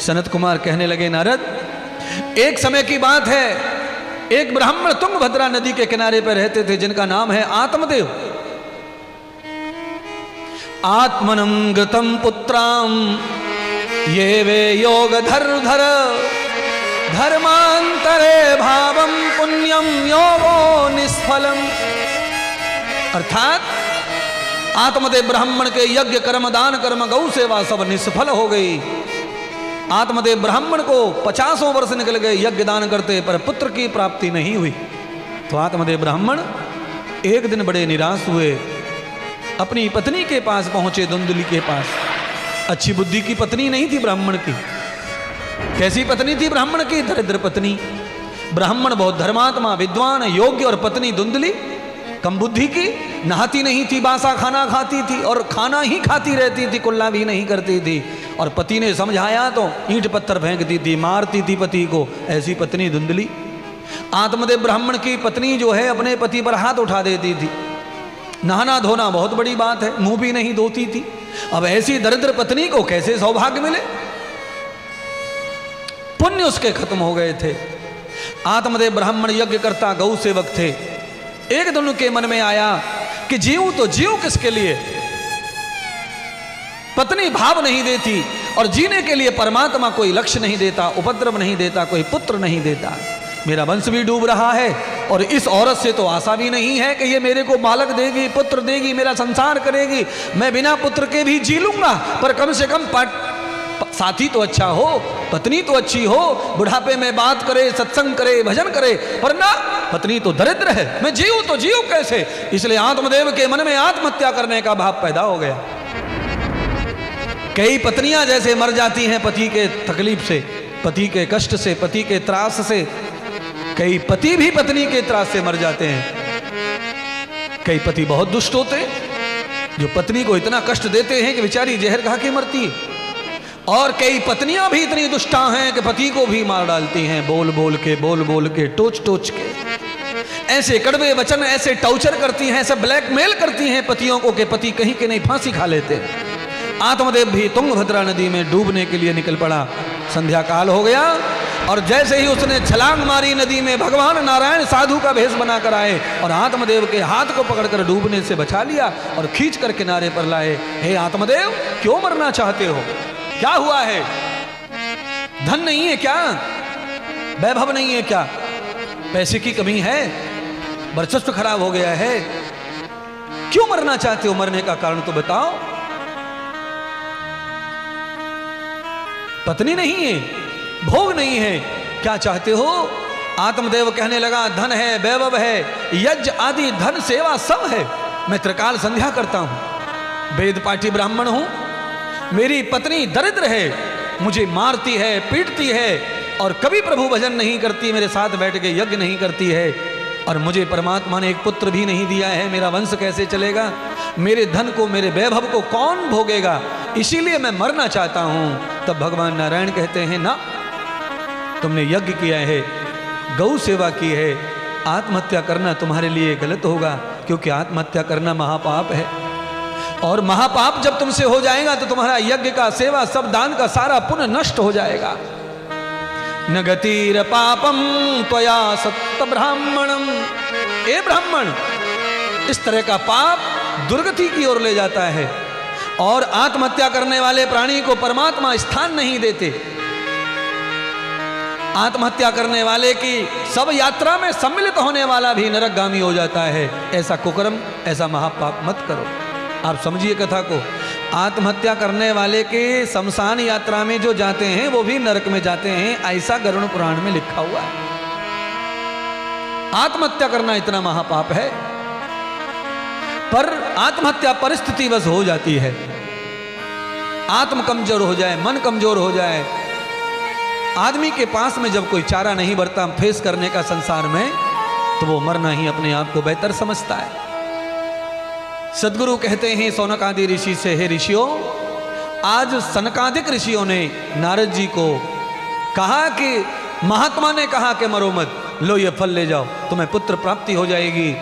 सनत कुमार कहने लगे, नारद, एक समय की बात है, एक ब्राह्मण तुंगभद्रा नदी के किनारे पर रहते थे जिनका नाम है आत्मदेव। आत्मनं गतं पुत्राम ये वे योग धर धर्मांतरे भावम पुण्यम योगो निष्फलम। अर्थात आत्मदेव ब्राह्मण के यज्ञ कर्म दान कर्म गौ सेवा सब निष्फल हो गई। आत्मदेव ब्राह्मण को 50 वर्ष निकल गए यज्ञ दान करते, पर पुत्र की प्राप्ति नहीं हुई। तो आत्मदेव ब्राह्मण एक दिन बड़े निराश हुए, अपनी पत्नी के पास पहुंचे, धुंधली के पास। अच्छी बुद्धि की पत्नी नहीं थी ब्राह्मण की। कैसी पत्नी थी ब्राह्मण की? दरिद्र पत्नी। ब्राह्मण बहुत धर्मात्मा विद्वान योग्य, और पत्नी धुंधली कम बुद्धि की, नहाती नहीं थी, बासा खाना खाती थी और खाना ही खाती रहती थी, कुल्ला भी नहीं करती थी। और पति ने समझाया तो ईंट पत्थर फेंकती थी, मारती थी पति को। ऐसी पत्नी धुंधली। आत्मदेव ब्राह्मण की पत्नी जो है अपने पति पर हाथ उठा देती थी। नहाना धोना बहुत बड़ी बात है, मुंह भी नहीं धोती थी। अब ऐसी दरिद्र पत्नी को कैसे सौभाग्य मिले? पुण्य उसके खत्म हो गए थे। आत्मदेव ब्राह्मण यज्ञ करता गौ सेवक थे। एक दिन के मन में आया कि जीव तो जीव किसके लिए? पत्नी भाव नहीं देती, और जीने के लिए परमात्मा कोई लक्ष्य नहीं देता, उपद्रव नहीं देता, कोई पुत्र नहीं देता। मेरा वंश भी डूब रहा है, और इस औरत से तो आशा भी नहीं है कि ये मेरे को बालक देगी, पुत्र देगी, मेरा संसार करेगी। मैं बिना पुत्र के भी जी लूंगा, पर कम से कम साथी तो अच्छा हो, पत्नी तो अच्छी हो, बुढ़ापे में बात करे, सत्संग करे, भजन करे। पर ना, पत्नी तो दरिद्र है, मैं जीव तो जीव कैसे? इसलिए आत्मदेव के मन में आत्महत्या करने का भाव पैदा हो गया। कई पत्नियां जैसे मर जाती हैं पति के तकलीफ से, पति के कष्ट से, पति के त्रास से। कई पति भी पत्नी के त्रास से मर जाते हैं। कई पति बहुत दुष्ट होते हैं, जो पत्नी को इतना कष्ट देते हैं कि बेचारी जहर खा के मरती है। और कई पत्नियां भी इतनी दुष्टा हैं कि पति को भी मार डालती हैं, बोल बोल के, टोच टोच के। ऐसे कड़वे वचन, ऐसे टॉर्चर करती हैं, ऐसे ब्लैकमेल करती हैं पतियों को कि पति कहीं के नहीं फांसी खा लेते हैं। आत्मदेव भी तुंगभद्रा नदी में डूबने के लिए निकल पड़ा। संध्या काल हो गया, और जैसे ही उसने छलांग मारी नदी में, भगवान नारायण साधु का भेष बनाकर आए और आत्मदेव के हाथ को पकड़कर डूबने से बचा लिया और खींच कर किनारे पर लाए। हे आत्मदेव, क्यों मरना चाहते हो? क्या हुआ है? धन नहीं है क्या? वैभव नहीं है क्या? पैसे की कमी है? वर्चस्व खराब हो गया है? क्यों मरना चाहते हो? मरने का कारण तो बताओ। पत्नी नहीं है, भोग नहीं है, क्या चाहते हो? आत्मदेव कहने लगा, धन है, वैभव है, यज्ञ आदि धन सेवा सब है। मैं त्रिकाल संध्या करता हूं, वेद पाठी ब्राह्मण हूं। मेरी पत्नी दरिद्र है, मुझे मारती है, पीटती है, और कभी प्रभु भजन नहीं करती, मेरे साथ बैठ के यज्ञ नहीं करती है। और मुझे परमात्मा ने एक पुत्र भी नहीं दिया है, मेरा वंश कैसे चलेगा? मेरे धन को, मेरे वैभव को कौन भोगेगा? इसीलिए मैं मरना चाहता हूं। तब भगवान नारायण कहते हैं, ना, तुमने यज्ञ किया है, गौ सेवा की है, आत्महत्या करना तुम्हारे लिए गलत होगा, क्योंकि आत्महत्या करना महापाप है। और महापाप जब तुमसे हो जाएगा तो तुम्हारा यज्ञ का, सेवा, सब दान का सारा पुण्य नष्ट हो जाएगा। न गतिर पापम त्वया सत्त ब्राह्मणम। ए ब्राह्मण, इस तरह का पाप दुर्गति की ओर ले जाता है, और आत्महत्या करने वाले प्राणी को परमात्मा स्थान नहीं देते। आत्महत्या करने वाले की सब यात्रा में सम्मिलित होने वाला भी नरकगामी हो जाता है। ऐसा कुकर्म, ऐसा महापाप मत करो। आप समझिए कथा को। आत्महत्या करने वाले के शमशान यात्रा में जो जाते हैं वो भी नरक में जाते हैं, ऐसा गरुड़ पुराण में लिखा हुआ है। आत्महत्या करना इतना महापाप है, पर आत्महत्या परिस्थितिवश हो जाती है। आत्म कमजोर हो जाए, मन कमजोर हो जाए, आदमी के पास में जब कोई चारा नहीं बरता फेस करने का संसार में, तो वो मरना ही अपने आप को बेहतर समझता है। सदगुरु कहते हैं सौनकादि ऋषि से, हे ऋषियों, आज सनकादिक ऋषियों ने नारद जी को कहा कि महात्मा ने कहा कि मरो मत, लो ये फल ले जाओ, तुम्हें पुत्र प्राप्ति हो जाएगी।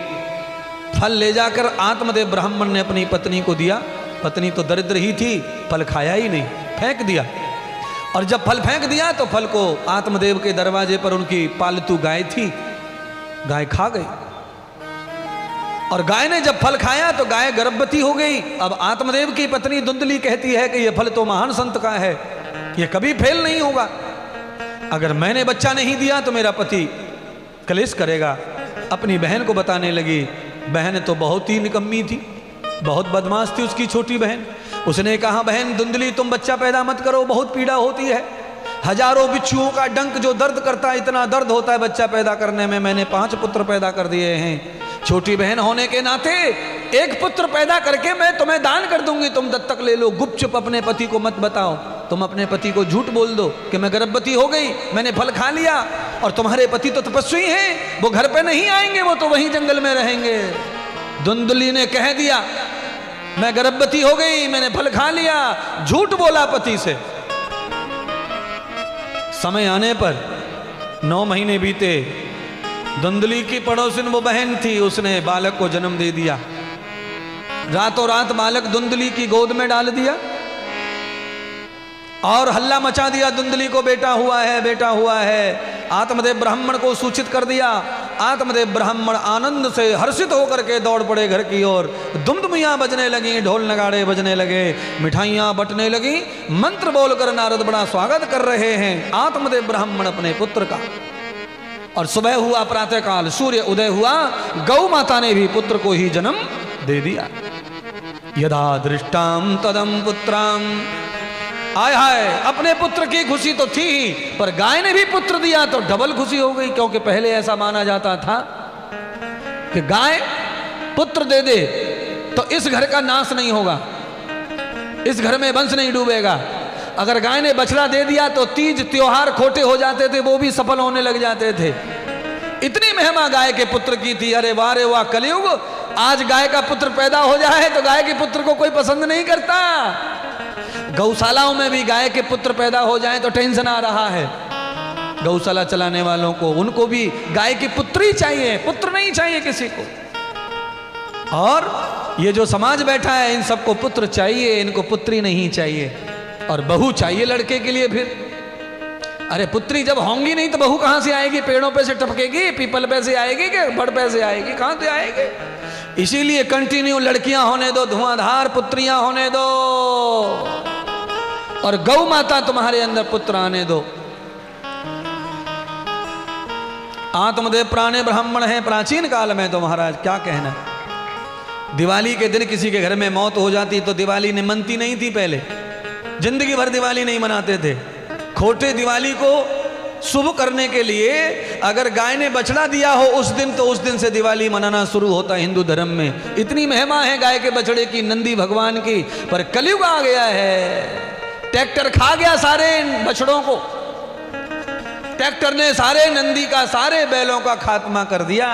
फल ले जाकर आत्मदेव ब्राह्मण ने अपनी पत्नी को दिया। पत्नी तो दरिद्र ही थी, फल खाया ही नहीं, फेंक दिया। और जब फल फेंक दिया तो फल को आत्मदेव के दरवाजे पर उनकी पालतू गाय थी, गाय खा गई। और गाय ने जब फल खाया तो गाय गर्भवती हो गई। अब आत्मदेव की पत्नी धुंधली कहती है कि यह फल तो महान संत का है, यह कभी फेल नहीं होगा। अगर मैंने बच्चा नहीं दिया तो मेरा पति कलेश करेगा। अपनी बहन को बताने लगी। बहन तो बहुत ही निकम्मी थी, बहुत बदमाश थी उसकी छोटी बहन। उसने कहा, बहन धुंधली तुम बच्चा पैदा मत करो, बहुत पीड़ा होती है। हजारों बिच्छुओं का डंक जो दर्द करता है, इतना दर्द होता है बच्चा पैदा करने में। मैंने 5 पुत्र पैदा कर दिए हैं। छोटी बहन होने के नाते एक पुत्र पैदा करके मैं तुम्हें दान कर दूंगी, तुम दत्तक ले लो। गुपचुप अपने पति को मत बताओ। तुम अपने पति को झूठ बोल दो कि मैं गर्भवती हो गई, मैंने फल खा लिया। और तुम्हारे पति तो तपस्वी हैं, वो घर पे नहीं आएंगे, वो तो वहीं जंगल में रहेंगे। धुंधली ने कह दिया, मैं गर्भवती हो गई, मैंने फल खा लिया। झूठ बोला पति से। समय आने पर 9 महीने बीते। धुंधली की पड़ोसिन वो बहन थी, उसने बालक को जन्म दे दिया। रातों रात बालक धुंधली की गोद में डाल दिया और हल्ला मचा दिया, धुंधली को बेटा हुआ है, बेटा हुआ है। आत्मदेव ब्राह्मण को सूचित कर दिया। आत्मदेव ब्राह्मण आनंद से हर्षित होकर के दौड़ पड़े घर की ओर। दुमदुमियां बजने लगी, ढोल नगाड़े बजने लगे, मिठाइयां बटने लगी। मंत्र बोलकर नारद बड़ा स्वागत कर रहे हैं आत्मदेव ब्राह्मण अपने पुत्र का। और सुबह हुआ, प्रातःकाल सूर्य उदय हुआ, गौ माता ने भी पुत्र को ही जन्म दे दिया। यदा दृष्टाम तदम पुत्राम। आय हाय, अपने पुत्र की खुशी तो थी ही, पर गाय ने भी पुत्र दिया तो डबल खुशी हो गई। क्योंकि पहले ऐसा माना जाता था कि गाय पुत्र दे दे तो इस घर का नाश नहीं होगा, इस घर में वंश नहीं डूबेगा। अगर गाय ने बछड़ा दे दिया तो तीज त्योहार खोटे हो जाते थे, वो भी सफल होने लग जाते थे। इतनी महिमा गाय के पुत्र की थी। अरे वाह रे वाह, कलयुग। आज गाय का पुत्र पैदा हो जाए तो गाय के पुत्र को कोई पसंद नहीं करता। गौशालाओं में भी गाय के पुत्र पैदा हो जाए तो टेंशन आ रहा है गौशाला चलाने वालों को। उनको भी गाय की पुत्र ही चाहिए, पुत्र नहीं चाहिए किसी को। और ये जो समाज बैठा है, इन सबको पुत्र चाहिए, इनको पुत्री नहीं चाहिए। और बहू चाहिए लड़के के लिए। फिर अरे पुत्री जब होंगी नहीं तो बहू कहां से आएगी? पेड़ों पे से टपकेगी, पीपल पे से आएगी कि बड़ पे से आएगी? कहां से आएगी? इसीलिए कंटिन्यू लड़कियां होने दो, धुआंधार पुत्रियां होने दो, और गौ माता तुम्हारे अंदर पुत्र आने दो। आत्मदेव पुराने ब्राह्मण हैं प्राचीन काल में। तो महाराज क्या कहना, दिवाली के दिन किसी के घर में मौत हो जाती तो दिवाली मनती नहीं थी। पहले जिंदगी भर दिवाली नहीं मनाते थे। खोटे दिवाली को शुभ करने के लिए अगर गाय ने बछड़ा दिया हो उस दिन, तो उस दिन से दिवाली मनाना शुरू होता है हिंदू धर्म में। इतनी महिमा है गाय के बछड़े की, नंदी भगवान की। पर कलयुग आ गया है, ट्रैक्टर खा गया सारे बछड़ों को। ट्रैक्टर ने सारे नंदी का, सारे बैलों का खात्मा कर दिया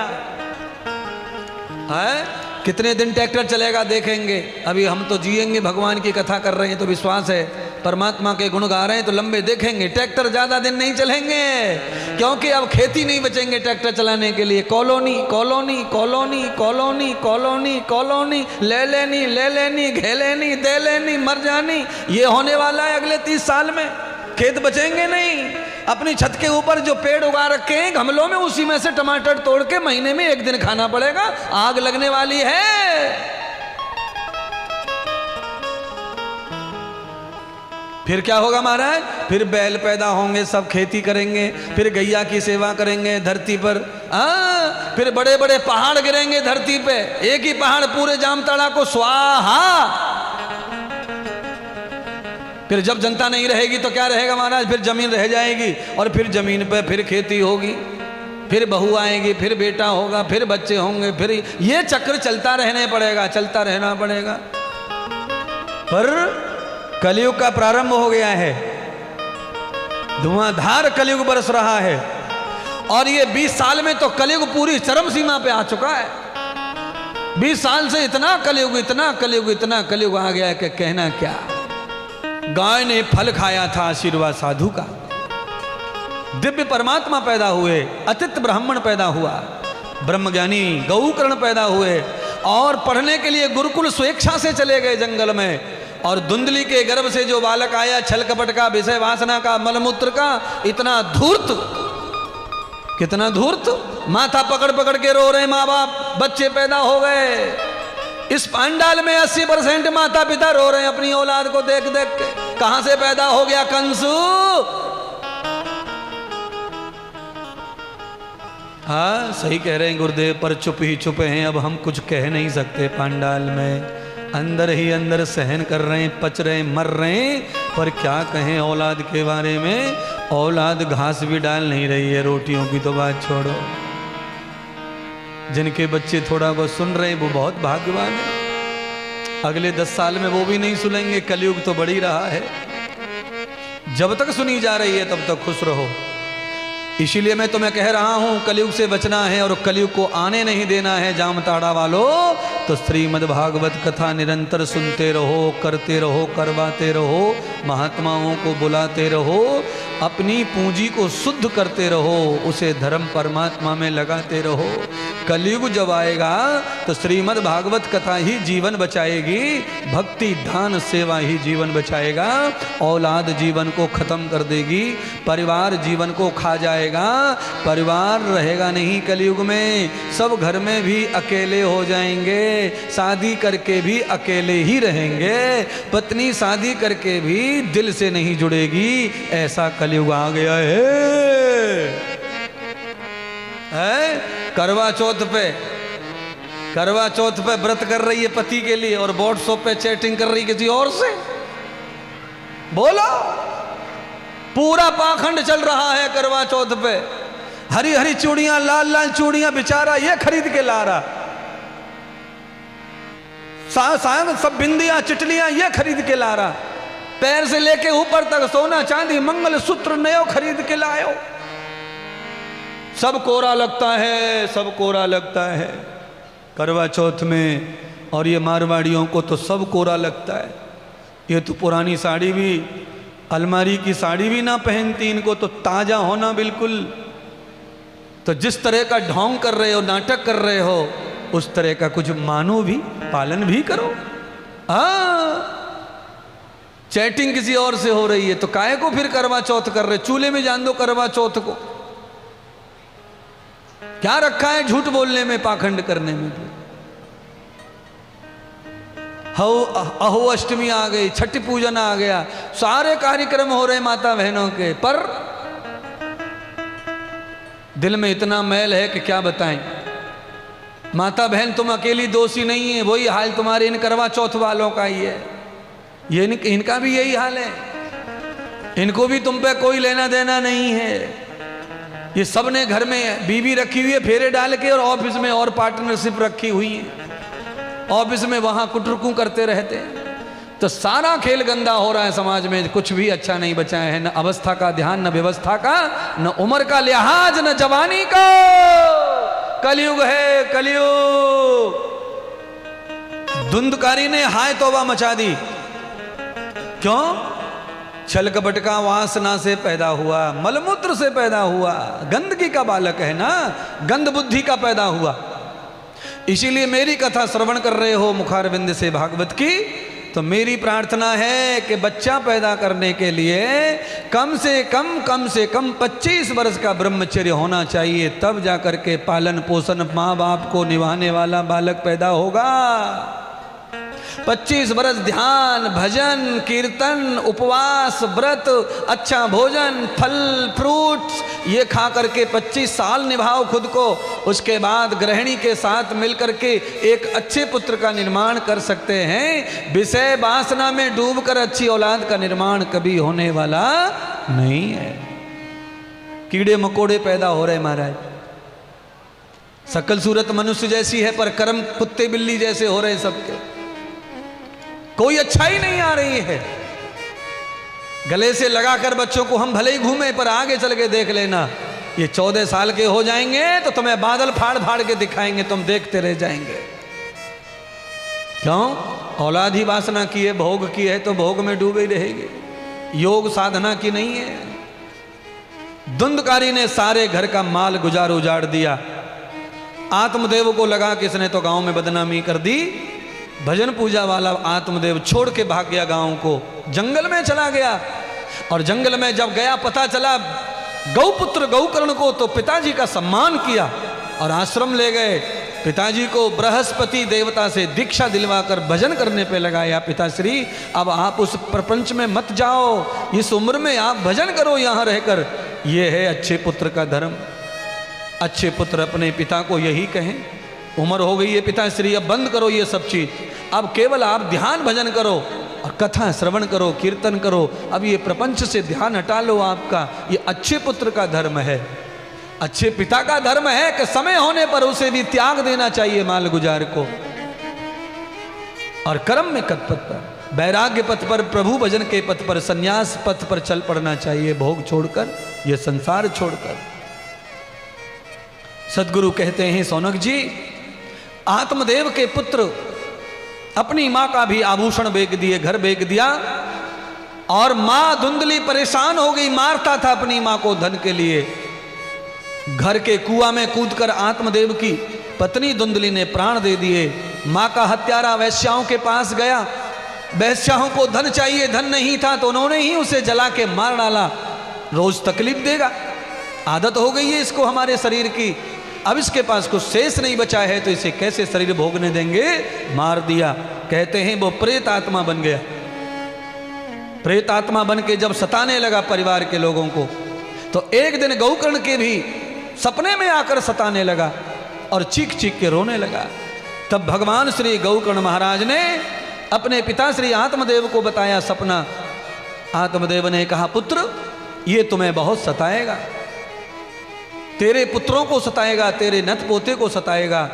है। कितने दिन ट्रैक्टर चलेगा देखेंगे। अभी हम तो जिएंगे, भगवान की कथा कर रहे हैं तो विश्वास है, परमात्मा के गुण गा रहे हैं तो लंबे देखेंगे। ट्रैक्टर ज्यादा दिन नहीं चलेंगे, क्योंकि अब खेती नहीं बचेंगे ट्रैक्टर चलाने के लिए। Colony colony colony colony colony colony, ले लेनी ले लेनी, घे लेनी, दे लेनी, मर जानी, ये होने वाला है अगले 30 साल में। खेत बचेंगे नहीं। अपनी छत के ऊपर जो पेड़ उगा रखे हैं गमलों में, उसी में से टमाटर तोड़ के महीने में 1 दिन खाना पड़ेगा। आग लगने वाली है। फिर क्या होगा महाराज? फिर बैल पैदा होंगे, सब खेती करेंगे, फिर गैया की सेवा करेंगे धरती पर। फिर बड़े बड़े पहाड़ गिरेंगे धरती पे। एक ही पहाड़ पूरे जामताड़ा को स्वाहा। फिर जब जनता नहीं रहेगी तो क्या रहेगा महाराज? फिर जमीन रह जाएगी, और फिर जमीन पे फिर खेती होगी, फिर बहू आएगी, फिर बेटा होगा, फिर बच्चे होंगे, फिर ये चक्र चलता रहने पड़ेगा, चलता रहना पड़ेगा। पर कलयुग का प्रारंभ हो गया है, धुआंधार कलयुग बरस रहा है। और ये 20 साल में तो कलयुग पूरी चरम सीमा पे आ चुका है। 20 साल से इतना कलयुग, इतना कलयुग, इतना कलयुग आ गया कि कहना क्या। गाय ने फल खाया था आशीर्वाद साधु का, दिव्य परमात्मा पैदा हुए, अतित ब्राह्मण पैदा हुआ, ब्रह्मज्ञानी गौकर्ण पैदा हुए, और पढ़ने के लिए गुरुकुल स्वेच्छा से चले गए जंगल में। और धुंधली के गर्भ से जो बालक आया, छल कपट का, विषय वासना का, मलमूत्र का, इतना धूर्त, कितना धूर्त, माथा पकड़ पकड़ के रो रहे माँ बाप, बच्चे पैदा हो गए। इस पांडाल में 80% माता पिता रो रहे हैं अपनी औलाद को देख देख के। कहां से पैदा हो गया कंसु? हाँ सही कह रहे हैं गुरुदेव, पर चुप ही चुप हैं, अब हम कुछ कह नहीं सकते। पांडाल में अंदर ही अंदर सहन कर रहे हैं, पच रहे हैं, मर रहे हैं, पर क्या कहें औलाद के बारे में। औलाद घास भी डाल नहीं रही है, रोटियों की तो बात छोड़ो। जिनके बच्चे थोड़ा बहुत सुन रहे हैं वो बहुत भाग्यवान है। अगले 10 साल में वो भी नहीं सुनेंगे, कलयुग तो बढ़ ही रहा है। जब तक सुनी जा रही है तब तक खुश रहो। इसीलिए मैं तुम्हें कह रहा हूं, कलयुग से बचना है और कलयुग को आने नहीं देना है जामताड़ा वालों, तो श्रीमद् भागवत कथा निरंतर सुनते रहो, करते रहो, करवाते रहो, महात्माओं को बुलाते रहो, अपनी पूंजी को शुद्ध करते रहो, उसे धर्म परमात्मा में लगाते रहो। कलयुग जब आएगा तो श्रीमद् भागवत कथा ही जीवन बचाएगी, भक्ति दान सेवा ही जीवन बचाएगा। औलाद जीवन को खत्म कर देगी, परिवार जीवन को खा जाएगा, परिवार रहेगा नहीं कलयुग में। सब घर में भी अकेले हो जाएंगे, शादी करके भी अकेले ही रहेंगे, पत्नी शादी करके भी दिल से नहीं जुड़ेगी। ऐसा कलयुग आ गया है? करवा चौथ पे व्रत कर रही है पति के लिए और व्हाट्सएप पे चैटिंग कर रही किसी और से। बोलो, पूरा पाखंड चल रहा है करवा चौथ पे। हरी हरी चूड़ियां, लाल लाल चूड़ियां बेचारा ये खरीद के ला रहा, सब बिंदियां चिटलियां ये खरीद के ला रहा, पैर से लेके ऊपर तक सोना चांदी मंगल सूत्र नयो खरीद के लायो। सब कोरा लगता है, सब कोरा लगता है करवा चौथ में। और ये मारवाड़ियों को तो सब कोरा लगता है। ये तो पुरानी साड़ी भी, अलमारी की साड़ी भी ना पहनती, इनको तो ताजा होना बिल्कुल। तो जिस तरह का ढोंग कर रहे हो, नाटक कर रहे हो, उस तरह का कुछ मानो भी, पालन भी करो। चैटिंग किसी और से हो रही है तो काहे को फिर करवा चौथ कर रहे? चूल्हे में जान दो करवा चौथ को। क्या रखा है झूठ बोलने में, पाखंड करने में? अहो अष्टमी आ गई, छठी पूजन आ गया, सारे कार्यक्रम हो रहे माता बहनों के, पर दिल में इतना मैल है कि क्या बताएं। माता बहन तुम अकेली दोषी नहीं है, वही हाल तुम्हारे इन करवा चौथ वालों का ही है। ये इनका भी यही हाल है, इनको भी तुम पे कोई लेना देना नहीं है। ये सब ने घर में बीवी रखी हुई है फेरे डाल के, और ऑफिस में और पार्टनरशिप रखी हुई है, ऑफिस में वहां कुटरुकू करते रहते हैं। तो सारा खेल गंदा हो रहा है समाज में, कुछ भी अच्छा नहीं बचा है। न अवस्था का ध्यान, न व्यवस्था का, न उम्र का लिहाज, न जवानी का। कलयुग है कलयुग। धुंधकारी ने हाय तौबा मचा दी। क्यों? छल कपट का वासना से पैदा हुआ, मलमूत्र से पैदा हुआ, गंदगी का बालक है ना, गंद बुद्धि का पैदा हुआ। इसीलिए मेरी कथा श्रवण कर रहे हो मुखारविंद से भागवत की, तो मेरी प्रार्थना है कि बच्चा पैदा करने के लिए कम से कम 25 वर्ष का ब्रह्मचर्य होना चाहिए, तब जाकर के पालन पोषण माँ बाप को निभाने वाला बालक पैदा होगा। 25 वर्ष ध्यान, भजन, कीर्तन, उपवास, व्रत, अच्छा भोजन, फल फ्रूट्स ये खा करके 25 साल निभाओ खुद को। उसके बाद गृहिणी के साथ मिलकर के एक अच्छे पुत्र का निर्माण कर सकते हैं। विषय वासना में डूबकर अच्छी औलाद का निर्माण कभी होने वाला नहीं है। कीड़े मकोड़े पैदा हो रहे महाराज, सकल सूरत मनुष्य जैसी है पर कर्म कुत्ते बिल्ली जैसे हो रहे सबके। कोई अच्छाई नहीं आ रही है। गले से लगाकर बच्चों को हम भले ही घूमे, पर आगे चल के देख लेना, ये 14 साल के हो जाएंगे तो तुम्हें बादल फाड़ फाड़ के दिखाएंगे, तुम देखते रह जाएंगे। क्यों? औलाद ही वासना की है, भोग की है, तो भोग में डूबे ही रहेगी, योग साधना की नहीं है। धुंधकारी ने सारे घर का माल गुजार उजाड़ दिया। आत्मदेव को लगा कि इसने तो गांव में बदनामी कर दी, भजन पूजा वाला आत्मदेव छोड़ के भाग गया गांव को, जंगल में चला गया। और जंगल में जब गया पता चला गौपुत्र गौकर्ण को, तो पिताजी का सम्मान किया और आश्रम ले गए। पिताजी को बृहस्पति देवता से दीक्षा दिलवाकर भजन करने पे लगाया। पिताश्री अब आप उस प्रपंच में मत जाओ, इस उम्र में आप भजन करो यहाँ रहकर, ये है अच्छे पुत्र का धर्म। अच्छे पुत्र अपने पिता को यही कहें, उम्र हो गई है पिताश्री, अब बंद करो ये सब चीज, अब केवल आप ध्यान भजन करो और कथा श्रवण करो, कीर्तन करो, अब ये प्रपंच से ध्यान हटा लो आपका। ये अच्छे पुत्र का धर्म है, अच्छे पिता का धर्म है कि समय होने पर उसे भी त्याग देना चाहिए माल गुजार को, और कर्म में पथ पर, वैराग्य पथ पर, प्रभु भजन के पथ पर, संन्यास पथ पर चल पड़ना चाहिए, भोग छोड़कर, ये संसार छोड़कर। सदगुरु कहते हैं सौनक जी, आत्मदेव के पुत्र अपनी मां का भी आभूषण बेच दिए, घर बेच दिया, और मां धुंधली परेशान हो गई, मारता था अपनी मां को धन के लिए। घर के कुआं में कूदकर आत्मदेव की पत्नी धुंधली ने प्राण दे दिए। मां का हत्यारा वैश्याओं के पास गया, वैश्याओं को धन चाहिए, धन नहीं था तो उन्होंने ही उसे जला के मार डाला। रोज तकलीफ देगा, आदत हो गई है इसको हमारे शरीर की, अब इसके पास कुछ शेष नहीं बचा है तो इसे कैसे शरीर भोगने देंगे, मार दिया। कहते हैं वो प्रेत आत्मा बन गया। प्रेत आत्मा बन के जब सताने लगा परिवार के लोगों को, तो एक दिन गौकर्ण के भी सपने में आकर सताने लगा और चीख चीख के रोने लगा। तब भगवान श्री गौकर्ण महाराज ने अपने पिता श्री आत्मदेव को बताया सपना। आत्मदेव ने कहा, पुत्र ये तुम्हें बहुत सताएगा, तेरे पुत्रों को सताएगा, तेरे नत पोते को सताएगा,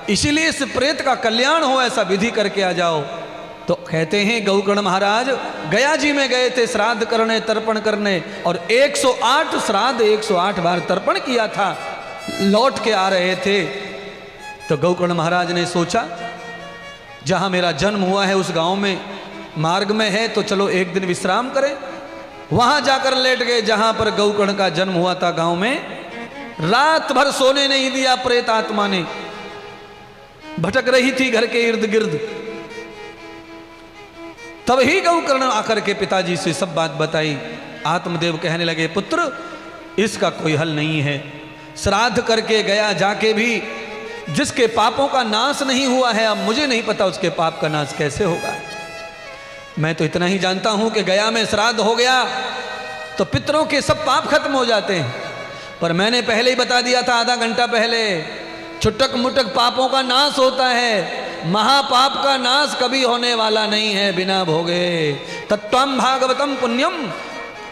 इसीलिए इस प्रेत का कल्याण हो ऐसा विधि करके आ जाओ। तो कहते हैं गौकर्ण महाराज गया जी में गए थे श्राद्ध करने, तर्पण करने, और 108 श्राद्ध 108 बार तर्पण किया था। लौट के आ रहे थे तो गौकर्ण महाराज ने सोचा, जहां मेरा जन्म हुआ है उस गांव में मार्ग में है, तो चलो एक दिन विश्राम करें। वहां जाकर लेट गए जहां पर गौकर्ण का जन्म हुआ था गांव में। रात भर सोने नहीं दिया, प्रेत आत्मा ने भटक रही थी घर के इर्द गिर्द। तब ही गौकर्ण आकर के पिताजी से सब बात बताई। आत्मदेव कहने लगे, पुत्र इसका कोई हल नहीं है, श्राद्ध करके गया जाके भी जिसके पापों का नाश नहीं हुआ है, अब मुझे नहीं पता उसके पाप का नाश कैसे होगा। मैं तो इतना ही जानता हूं कि गया में श्राद्ध हो गया तो पितरों के सब पाप खत्म हो जाते हैं, पर मैंने पहले ही बता दिया था आधा घंटा पहले, छुटक मुटक पापों का नाश होता है, महापाप का नाश कभी होने वाला नहीं है बिना भोगे। तत्वम भागवतम पुण्यम।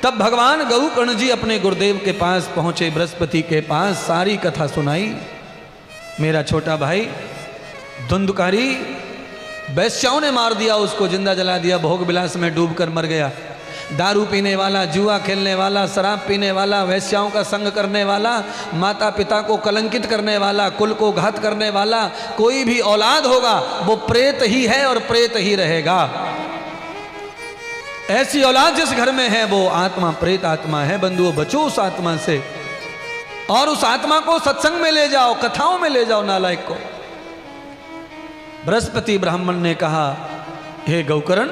तब भगवान गौकर्ण जी अपने गुरुदेव के पास पहुंचे, बृहस्पति के पास सारी कथा सुनाई। मेरा छोटा भाई धुंधकारी वैश्याओं ने मार दिया, उसको जिंदा जला दिया, भोग विलास में डूबकर मर गया। दारू पीने वाला, जुआ खेलने वाला, शराब पीने वाला, वैश्याओं का संग करने वाला, माता पिता को कलंकित करने वाला, कुल को घात करने वाला, कोई भी औलाद होगा वो प्रेत ही है और प्रेत ही रहेगा। ऐसी औलाद जिस घर में है वो आत्मा प्रेत आत्मा है। बंधुओं बचो उस आत्मा से, और उस आत्मा को सत्संग में ले जाओ, कथाओं में ले जाओ नालायक को। बृहस्पति ब्राह्मण ने कहा, हे गौकर्ण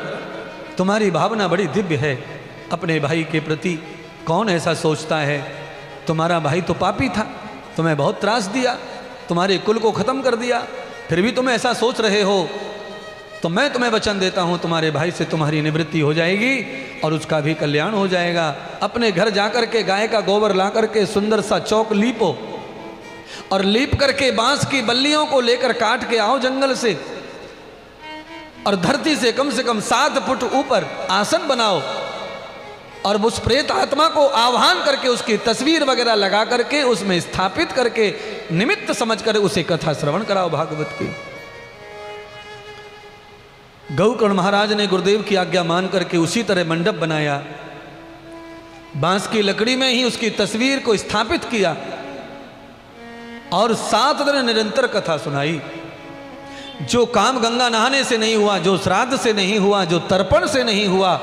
तुम्हारी भावना बड़ी दिव्य है अपने भाई के प्रति, कौन ऐसा सोचता है, तुम्हारा भाई तो पापी था, तुम्हें बहुत त्रास दिया, तुम्हारे कुल को खत्म कर दिया, फिर भी तुम ऐसा सोच रहे हो, तो मैं तुम्हें वचन देता हूं तुम्हारे भाई से तुम्हारी निवृत्ति हो जाएगी और उसका भी कल्याण हो जाएगा। अपने घर जाकर के गाय का गोबर ला करके सुंदर सा चौक लीपो, और लीप करके बांस की बल्लियों को लेकर काट के आओ जंगल से, और धरती से कम 7 फुट ऊपर आसन बनाओ, और उस प्रेत आत्मा को आह्वान करके उसकी तस्वीर वगैरह लगा करके उसमें स्थापित करके निमित्त समझकर उसे कथा श्रवण कराओ भागवत की। गौकर्ण महाराज ने गुरुदेव की आज्ञा मान करके उसी तरह मंडप बनाया, बांस की लकड़ी में ही उसकी तस्वीर को स्थापित किया, और 7 दिन निरंतर कथा सुनाई। जो काम गंगा नहाने से नहीं हुआ, जो श्राद्ध से नहीं हुआ, जो तर्पण से नहीं हुआ,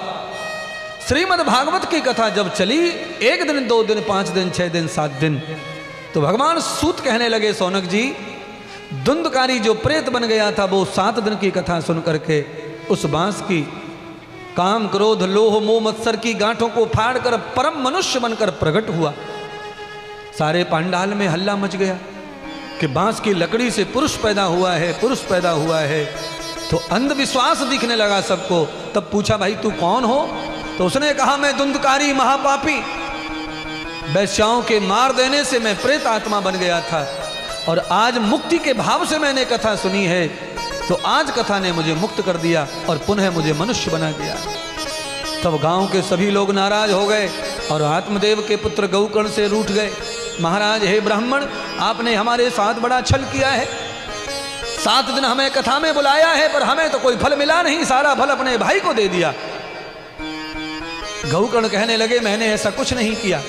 श्रीमद् भागवत की कथा जब चली 1 दिन 2 दिन 5 दिन 6 दिन 7 दिन, तो भगवान सूत कहने लगे, सौनक जी धुंधकारी जो प्रेत बन गया था वो 7 दिन की कथा सुन करके उस बांस की काम क्रोध लोह मोह मत्सर की गांठों को फाड़कर परम मनुष्य बनकर प्रकट हुआ। सारे पांडाल में हल्ला मच गया कि बांस की लकड़ी से पुरुष पैदा हुआ है, पुरुष पैदा हुआ है। तो अंधविश्वास दिखने लगा सबको। तब पूछा, भाई तू कौन हो? तो उसने कहा, मैं धुंधकारी महापापी, वैश्याओं के मार देने से मैं प्रेत आत्मा बन गया था और आज मुक्ति के भाव से मैंने कथा सुनी है, तो आज कथा ने मुझे मुक्त कर दिया और पुनः मुझे मनुष्य बना दिया। तब गांव के सभी लोग नाराज हो गए और आत्मदेव के पुत्र गौकर्ण से रूठ गए। महाराज, हे ब्राह्मण, आपने हमारे साथ बड़ा छल किया है। 7 दिन हमें कथा में बुलाया है पर हमें तो कोई फल मिला नहीं, सारा फल अपने भाई को दे दिया। गौकर्ण कहने लगे, मैंने ऐसा कुछ नहीं किया।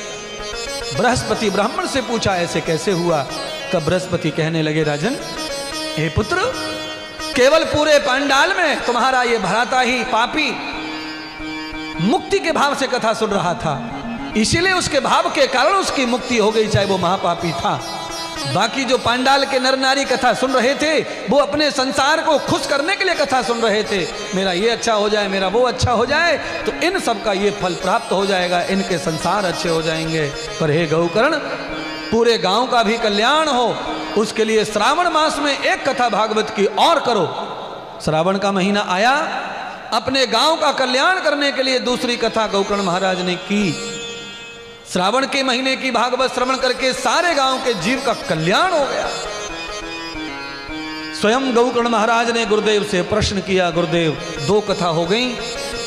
बृहस्पति ब्राह्मण से पूछा, ऐसे कैसे हुआ? तब बृहस्पति कहने लगे, राजन, हे पुत्र, केवल पूरे पांडाल में तुम्हारा ये भराता ही पापी मुक्ति के भाव से कथा सुन रहा था, इसीलिए उसके भाव के कारण उसकी मुक्ति हो गई, चाहे वो महापापी था। बाकी जो पांडाल के नर नारी कथा सुन रहे थे वो अपने संसार को खुश करने के लिए कथा सुन रहे थे, मेरा ये अच्छा हो जाए, मेरा वो अच्छा हो जाए, तो इन सब का ये फल प्राप्त हो जाएगा, इनके संसार अच्छे हो जाएंगे। पर हे गौकर्ण, पूरे गांव का भी कल्याण हो, उसके लिए श्रावण मास में एक कथा भागवत की और करो। श्रावण का महीना आया, अपने गांव का कल्याण करने के लिए दूसरी कथा गौकर्ण महाराज ने की। श्रावण के महीने की भागवत श्रवण करके सारे गांव के जीव का कल्याण हो गया। स्वयं गौकर्ण महाराज ने गुरुदेव से प्रश्न किया, गुरुदेव 2 कथा हो गई,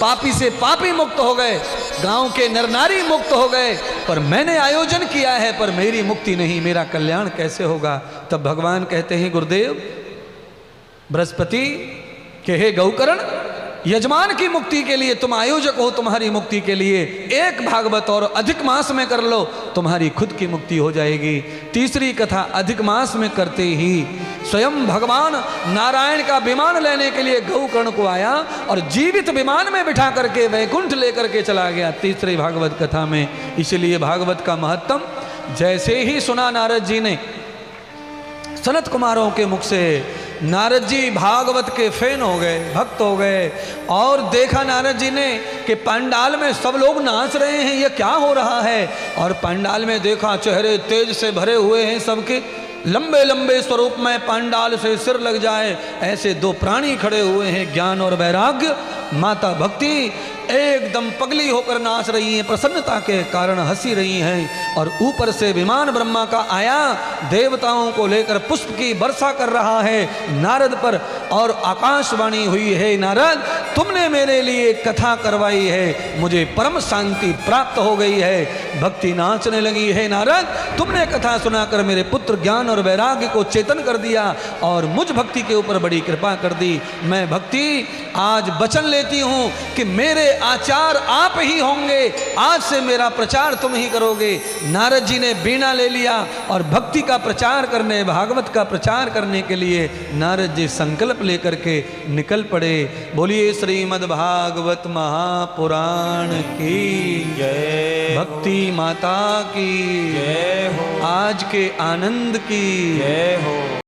पापी से पापी मुक्त हो गए, गांव के नर नारी मुक्त हो गए, पर मैंने आयोजन किया है पर मेरी मुक्ति नहीं, मेरा कल्याण कैसे होगा? तब भगवान कहते हैं, गुरुदेव बृहस्पति के हे गौकर्ण, यजमान की मुक्ति के लिए तुम आयोजक हो, तुम्हारी मुक्ति के लिए एक भागवत और अधिक मास में कर लो, तुम्हारी खुद की मुक्ति हो जाएगी। तीसरी कथा अधिक मास में करते ही स्वयं भगवान नारायण का विमान लेने के लिए गौकर्ण को आया और जीवित विमान में बिठा करके वैकुंठ लेकर के चला गया तीसरी भागवत कथा में। इसलिए भागवत का महत्व जैसे ही सुना नारद जी ने सनत कुमारों के मुख से, नारद जी भागवत के फैन हो गए, भक्त हो गए। और देखा नारद जी ने कि पंडाल में सब लोग नाच रहे हैं, ये क्या हो रहा है? और पंडाल में देखा चेहरे तेज से भरे हुए हैं सबके, लंबे लंबे स्वरूप में पंडाल से सिर लग जाए ऐसे 2 प्राणी खड़े हुए हैं, ज्ञान और वैराग्य। माता भक्ति एकदम पगली होकर नाच रही हैं, प्रसन्नता के कारण हंसी रही हैं। और ऊपर से विमान ब्रह्मा का आया, देवताओं को लेकर पुष्प की वर्षा कर रहा है नारद पर, और आकाशवाणी हुई, है नारद तुमने मेरे लिए कथा करवाई है, मुझे परम शांति प्राप्त हो गई है। भक्ति नाचने लगी, है नारद तुमने कथा सुनाकर मेरे पुत्र ज्ञान और वैराग्य को चेतन कर दिया और मुझ भक्ति के ऊपर बड़ी कृपा कर दी। मैं भक्ति आज वचन लेती हूँ कि मेरे आचार आप ही होंगे, आज से मेरा प्रचार तुम ही करोगे। नारद जी ने बीणा ले लिया और भक्ति का प्रचार करने, भागवत का प्रचार करने के लिए नारद जी संकल्प लेकर के निकल पड़े। बोलिए श्रीमद् भागवत महापुराण की जय, भक्ति माता की जय हो, आज के आनंद की जय हो।